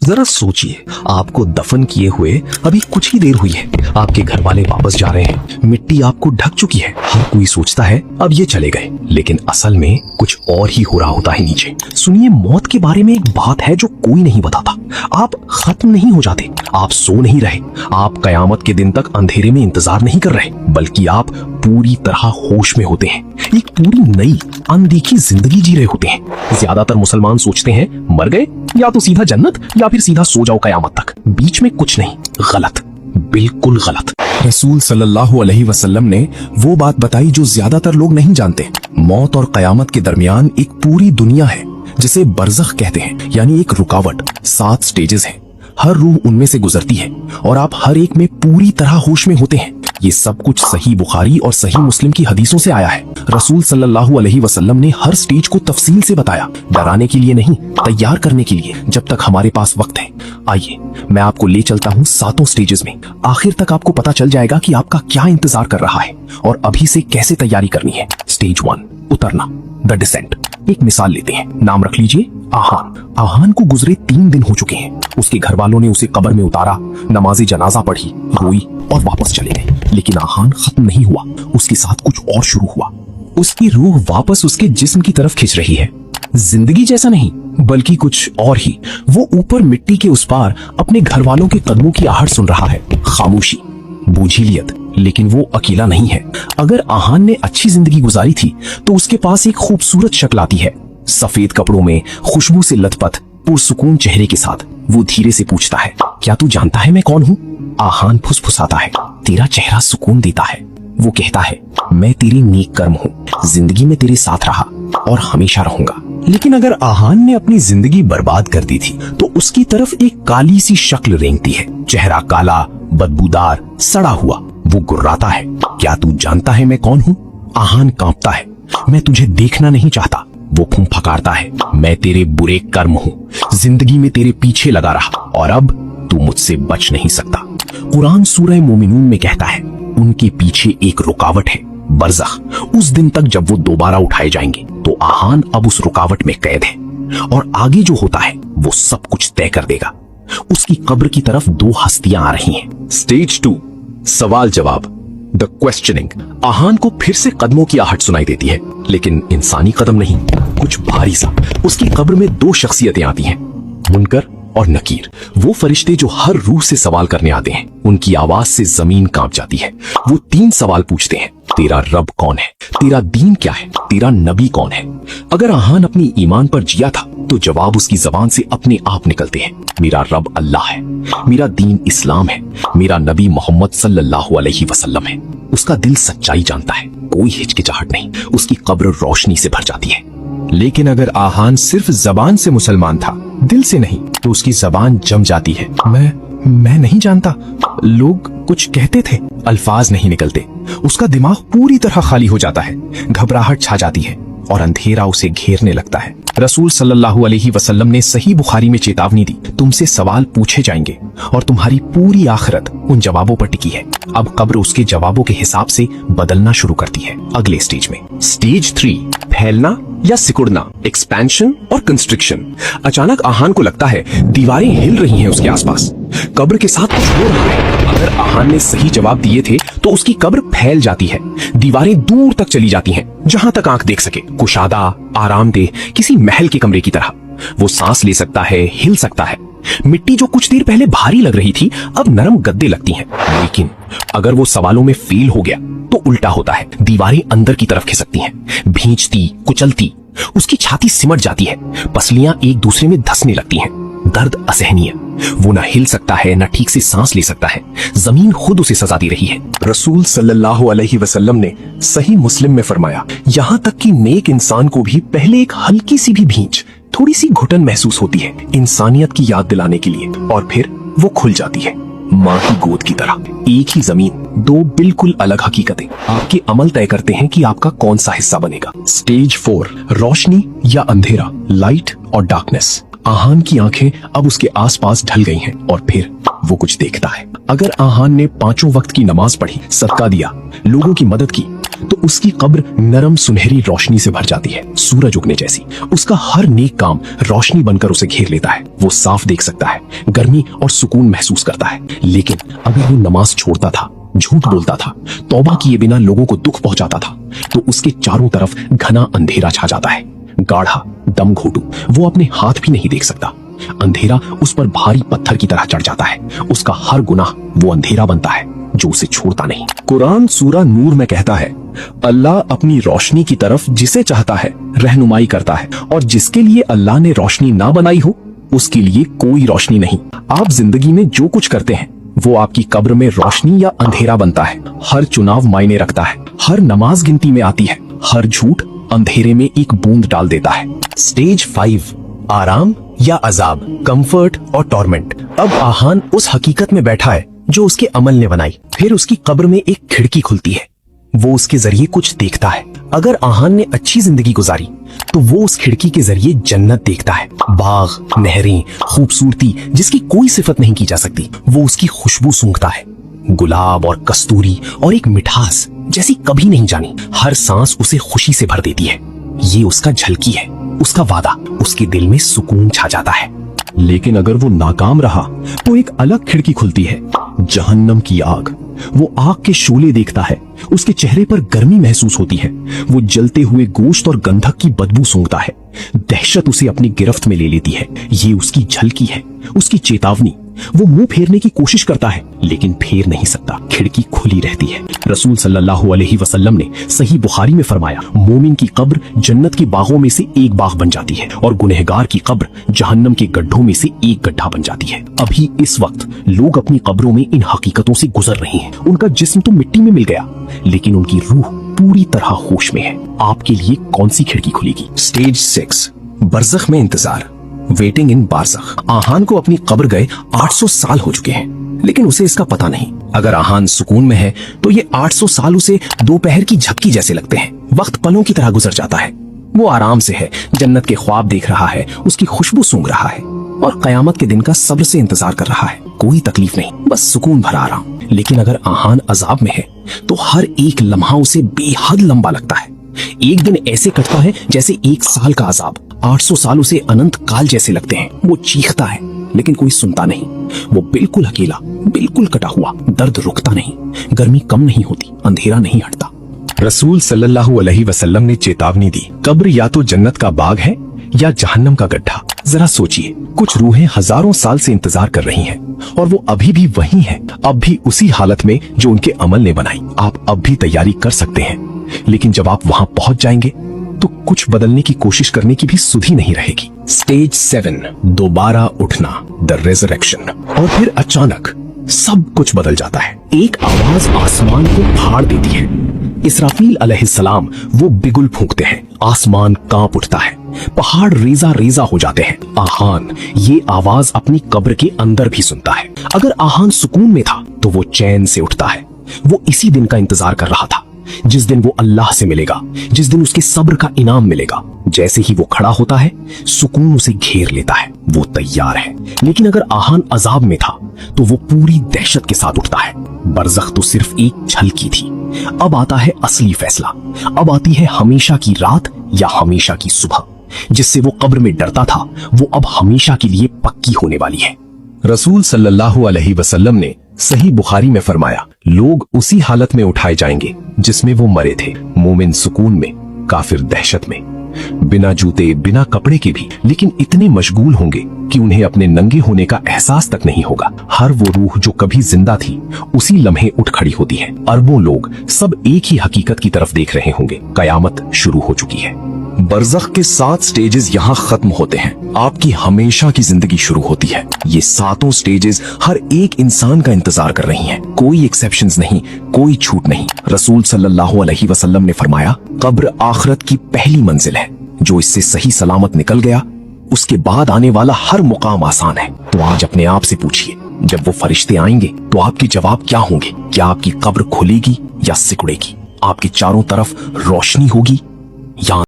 जरा सोचिए, आपको दफन किए हुए अभी कुछ ही देर हुई है, आपके घर वाले वापस जा रहे हैं, मिट्टी आपको ढक चुकी है। हर कोई सोचता है अब ये चले गए, लेकिन असल में कुछ और ही हो रहा होता है नीचे। सुनिए, मौत के बारे में एक बात है जो कोई नहीं बताता। आप खत्म नहीं हो जाते, आप सो नहीं रहे, आप कयामत के दिन तक अंधेरे में इंतजार नहीं कर रहे, बल्कि आप पूरी तरह होश में होते हैं, एक पूरी नई अनदेखी जिंदगी जी रहे होते हैं। ज्यादातर मुसलमान सोचते हैं मर गए या तो सीधा जन्नत या फिर सीधा सो जाओ कयामत तक, बीच में कुछ नहीं। गलत, बिल्कुल गलत। रसूल सल्लल्लाहु अलैहि वसल्लम ने वो बात बताई जो ज्यादातर लोग नहीं जानते। मौत और कयामत के दरमियान एक पूरी दुनिया है जिसे बरज़ख कहते हैं, यानी एक रुकावट। 7 स्टेजेस हैं, हर रूह उनमें से गुजरती है और आप हर एक में पूरी तरह होश में होते हैं। ये सब कुछ सही बुखारी और सही मुस्लिम की हदीसों से आया है। रसूल सल्लल्लाहु अलैहि वसल्लम ने हर स्टेज को तफसील से बताया, डराने के लिए नहीं, तैयार करने के लिए, जब तक हमारे पास वक्त है। आइए मैं आपको ले चलता हूँ 7 स्टेजेस में। आखिर तक आपको पता चल जाएगा कि आपका क्या इंतजार कर रहा है और अभी से कैसे तैयारी करनी है। स्टेज 1, उतरना, द डिसेंट। एक मिसाल लेते हैं, नाम रख लीजिए आहान। आहान को गुजरे 3 दिन हो चुके हैं। उसके घर वालों ने उसे कब्र में उतारा, नमाज़े जनाजा पढ़ी, रोई और वापस चले गए। लेकिन आहान खत्म नहीं हुआ, उसके साथ कुछ और शुरू हुआ। उसकी रूह वापस उसके जिस्म की तरफ खिंच रही है। जिंदगी जैसा नहीं, बल्कि कुछ और ही। वो ऊपर मिट्टी के उस पार अपने घर वालों के कदमों की आहट सुन रहा है। खामोशी, बोझिलियत, लेकिन वो अकेला नहीं है। अगर आहान ने अच्छी जिंदगी गुजारी थी तो उसके पास एक खूबसूरत शक्ल आती है, सफेद कपड़ों में, खुशबू से लथपथ, पुरसुकून चेहरे के साथ। वो धीरे से पूछता है, क्या तू जानता है मैं कौन हूँ? आहान फुसफुसाता है, तेरा चेहरा सुकून देता है। वो कहता है, मैं तेरी नेक कर्म हूँ, जिंदगी में तेरे साथ रहा और हमेशा रहूंगा। लेकिन अगर आहान ने अपनी जिंदगी बर्बाद कर दी थी तो उसकी तरफ एक काली सी शक्ल रेंगती है, चेहरा काला, बदबूदार, सड़ा हुआ। वो गुर्राता है, क्या तू जानता है मैं कौन हूँ? आहान कांपता है, मैं तुझे देखना नहीं चाहता। वो फुंफकारता है, मैं तेरे बुरे कर्म हूँ, जिंदगी में तेरे पीछे लगा रहा और अब तू मुझसे बच नहीं सकता। कुरान सूरह मोमिनून में कहता है, उनके पीछे एक रुकावट है, बरज़ख। उस दिन तक जब वो दोबारा उठाए जाएंगे तो आहान अब उस रुकावट में कैद है और आगे जो होता है वो सब कुछ तय कर देगा। उसकी कब्र की तरफ 2 हस्तियां आ रही हैं। स्टेज 2, सवाल जवाब, द क्वेश्चनिंग। आहान को फिर से कदमों की आहट सुनाई देती है, लेकिन इंसानी कदम नहीं, कुछ भारी सा। उसकी कब्र में 2 शख्सियतें आती हैं, मुनकर और नकीर। वो फरिश्ते जो हर रूह से सवाल करने आते हैं। उनकी आवाज से जमीन कांप जाती है। वो 3 सवाल पूछते हैं, तेरा रब कौन है, तेरा दीन क्या है, तेरा नबी कौन है। अगर आहान अपनी ईमान पर जिया था तो जवाब उसकी जबान से अपने आप निकलते हैं, मेरा रब अल्लाह है, मेरा दीन इस्लाम है, मेरा नबी मोहम्मद सल्लल्लाहु अलैहि वसल्लम है। उसका दिल सच्चाई जानता है, कोई हिचकिचाहट नहीं। उसकी कब्र रोशनी से भर जाती है। लेकिन अगर आहान सिर्फ जबान से मुसलमान था, दिल से नहीं, तो उसकी जबान जम जाती है। मैं नहीं जानता, लोग कुछ कहते थे, अल्फाज नहीं निकलते। उसका दिमाग पूरी तरह खाली हो जाता है, घबराहट छा जाती है और अंधेरा उसे घेरने लगता है। रसूल सल्लल्लाहु अलैहि वसल्लम ने सही बुखारी में चेतावनी दी, तुमसे सवाल पूछे जाएंगे और तुम्हारी पूरी आखिरत उन जवाबों पर टिकी है। अब कब्र उसके जवाबों के हिसाब से बदलना शुरू करती है। अगले स्टेज में, स्टेज 3, फैलना या सिकुड़ना, एक्सपेंशन और कंस्ट्रिक्शन। अचानक आहान को लगता है दीवारें हिल रही हैं उसके आसपास, कब्र के साथ कुछ हो रहा है। अगर आहान ने सही जवाब दिए थे तो उसकी कब्र फैल जाती है, दीवारें दूर तक चली जाती हैं, जहां तक आंख देख सके। कुशादा, आरामदेह, किसी महल के कमरे की तरह। वो सांस ले सकता है, हिल सकता है। मिट्टी जो कुछ देर पहले भारी लग रही थी अब नरम गद्दे लगती हैं। लेकिन अगर वो सवालों में फेल हो गया तो उल्टा होता है, दीवारें अंदर की तरफ खिसकती हैं, भींचती, कुचलती। उसकी छाती सिमट जाती है, पसलियां एक दूसरे में धंसने लगती हैं। दर्द असहनीय, वो न हिल सकता है, न ठीक से सांस ले सकता है। जमीन खुद उसे सजा दे रही है। रसूल सल्लल्लाहु अलैहि वसल्लम ने सही मुस्लिम में फरमाया, यहाँ तक कि नेक इंसान को भी पहले एक हल्की सी भी भींच, थोड़ी सी घुटन महसूस होती है, इंसानियत की याद दिलाने के लिए, और फिर वो खुल जाती है, माँ की गोद की तरह। एक ही जमीन, 2 बिल्कुल अलग हकीकतें। आपके अमल तय करते हैं कि आपका कौन सा हिस्सा बनेगा। स्टेज 4, रोशनी या अंधेरा, लाइट और डार्कनेस। आहान की आंखें अब उसके आसपास ढल गई हैं और फिर वो कुछ देखता है। अगर आहान ने 5 वक्त की नमाज पढ़ी, सदका दिया, लोगों की मदद की, तो उसकी कब्र नरम सुनहरी रोशनी से भर जाती है, सूरज उगने जैसी। उसका हर नेक काम रोशनी बनकर उसे घेर लेता है। वो साफ देख सकता है, गर्मी और सुकून महसूस करता है। लेकिन अगर वो नमाज छोड़ता था, झूठ बोलता था, तौबा किए बिना लोगों को दुख पहुंचाता था, तो उसके चारों तरफ घना अंधेरा छा जाता है, गाढ़ा, दम घोटू। वो अपने हाथ भी नहीं देख सकता। अंधेरा उस पर भारी पत्थर की तरह चढ़ जाता है। उसका हर गुनाह वो अंधेरा बनता है जो उसे छोड़ता नहीं। कुरान सूरा नूर में कहता है, अल्लाह अपनी रोशनी की तरफ जिसे चाहता है रहनुमाई करता है, और जिसके लिए अल्लाह ने रोशनी ना बनाई हो उसके लिए कोई रोशनी नहीं। आप जिंदगी में जो कुछ करते हैं वो आपकी कब्र में रोशनी या अंधेरा बनता है। हर चुनाव मायने रखता है, हर नमाज गिनती में आती है, हर झूठ अंधेरे में एक बूंद डाल देता है। स्टेज 5, आराम या अजाब, कंफर्ट और टॉर्मेंट। अब आहान उस हकीकत में बैठा है जो उसके अमल ने बनाई। फिर उसकी कब्र में एक खिड़की खुलती है, वो उसके जरिए कुछ देखता है। अगर आहान ने अच्छी जिंदगी गुजारी तो वो उस खिड़की के जरिए जन्नत देखता है, बाग, नहरें, खूबसूरती जिसकी कोई सिफत नहीं की जा सकती। वो उसकी खुशबू सूंघता है, गुलाब और कस्तूरी और एक मिठास जैसी कभी नहीं जानी। हर सांस उसे खुशी से भर देती है। ये उसका झलकी है, उसका वादा। उसके दिल में सुकून छा जाता है। लेकिन अगर वो नाकाम रहा तो एक अलग खिड़की खुलती है, जहन्नम की आग। वो आग के शोले देखता है, उसके चेहरे पर गर्मी महसूस होती है। वो जलते हुए गोश्त और गंधक की बदबू सूंघता है। दहशत उसे अपनी गिरफ्त में ले लेती है। ये उसकी झलकी है, उसकी चेतावनी। वो मुंह फेरने की कोशिश करता है लेकिन फेर नहीं सकता, खिड़की खुली रहती है। रसूल सल्लल्लाहु अलैहि वसल्लम ने सही बुखारी में फरमाया, मोमिन की कब्र जन्नत के बागों में से एक बाग बन जाती है और गुनहगार की कब्र जहन्नम के गड्ढों में से एक गड्ढा बन जाती है। अभी इस वक्त लोग अपनी कब्रों में इन हकीकतों से गुजर रहे हैं। उनका जिस्म तो मिट्टी में मिल गया लेकिन उनकी रूह पूरी तरह होश में है। आपके लिए कौन सी खिड़की खुलेगी? स्टेज 6, बरज़ख में इंतजार, वेटिंग इन बारज़ख। आहान को अपनी कब्र गए 800 साल हो चुके हैं लेकिन उसे इसका पता नहीं। अगर आहान सुकून में है तो ये 800 साल उसे दोपहर की झपकी जैसे लगते हैं। वक्त पलों की तरह गुजर जाता है। वो आराम से है, जन्नत के ख्वाब देख रहा है, उसकी खुशबू सूंघ रहा है और कयामत के दिन का सब्र से इंतजार कर रहा है। कोई तकलीफ नहीं, बस सुकून भरा आराम। लेकिन अगर आहान अजाब में है तो हर एक लम्हा उसे बेहद लंबा लगता है। एक दिन ऐसे कटता है जैसे 1 साल का अजाब। 800 साल उसे अनंत काल जैसे लगते हैं। वो चीखता है लेकिन कोई सुनता नहीं। वो बिल्कुल अकेला, बिल्कुल कटा हुआ। दर्द रुकता नहीं, गर्मी कम नहीं होती, अंधेरा नहीं हटता। रसूल सल्लल्लाहु अलैहि वसल्लम ने चेतावनी दी, कब्र या तो जन्नत का बाग है या जहन्नम का गड्ढा। जरा सोचिए, कुछ रूहें हजारों साल से इंतजार कर रही हैं और वो अभी भी वही हैं, अब भी उसी हालत में जो उनके अमल ने बनाई। आप अब भी तैयारी कर सकते हैं, लेकिन जब आप वहां पहुंच जाएंगे तो कुछ बदलने की कोशिश करने की भी सुधि नहीं रहेगी। स्टेज 7, दोबारा उठना, द रेजरेक्शन। और फिर अचानक सब कुछ बदल जाता है। एक आवाज आसमान को फाड़ देती है। इसराफील अलैहिस्सलाम वो बिगुल फूंकते हैं, आसमान कांप उठता है, पहाड़ रेजा रेजा हो जाते हैं। आहान ये आवाज अपनी कब्र के अंदर भी सुनता है। अगर आहान सुकून में था तो वो चैन से उठता है। वो इसी दिन का इंतजार कर रहा था, जिस दिन वो अल्लाह से मिलेगा, जिस दिन उसके सब्र का इनाम मिलेगा। जैसे ही वो खड़ा होता है, सुकून उसे घेर लेता है। वो तैयार है। लेकिन अगर आहान अजाब में था तो वो पूरी दहशत के साथ उठता है। बरज़ख तो सिर्फ एक झलकी थी। अब आता है असली फैसला। अब आती है हमेशा की रात या हमेशा की सुबह। जिससे वो कब्र में डरता था वो अब हमेशा के लिए पक्की होने वाली है। रसूल सल्लल्लाहु अलैहि वसल्लम ने सही बुखारी में फरमाया, लोग उसी हालत में उठाए जाएंगे जिसमें वो मरे थे। मोमिन सुकून में, काफिर दहशत में, बिना जूते बिना कपड़े के भी, लेकिन इतने मशगूल होंगे कि उन्हें अपने नंगे होने का एहसास तक नहीं होगा। हर वो रूह जो कभी जिंदा थी उसी लम्हे उठ खड़ी होती है। अरबों लोग सब एक ही हकीकत की तरफ देख रहे होंगे, कयामत शुरू हो चुकी है। बरज़ख के 7 स्टेजेस यहाँ खत्म होते हैं, आपकी हमेशा की जिंदगी शुरू होती है। ये 7 स्टेजेस हर एक इंसान का इंतजार कर रही हैं। कोई एक्सेप्शंस नहीं, कोई छूट नहीं। रसूल सल्लल्लाहु अलैहि वसल्लम ने फरमाया, कब्र आखिरत की पहली मंजिल है। जो इससे सही सलामत निकल गया उसके बाद आने वाला हर मुकाम आसान है। तो आज अपने आप से पूछिए, जब वो फरिश्ते आएंगे तो आपके जवाब क्या होंगे? क्या आपकी कब्र खुलेगी या सिकुड़ेगी? आपके चारों तरफ रोशनी होगी या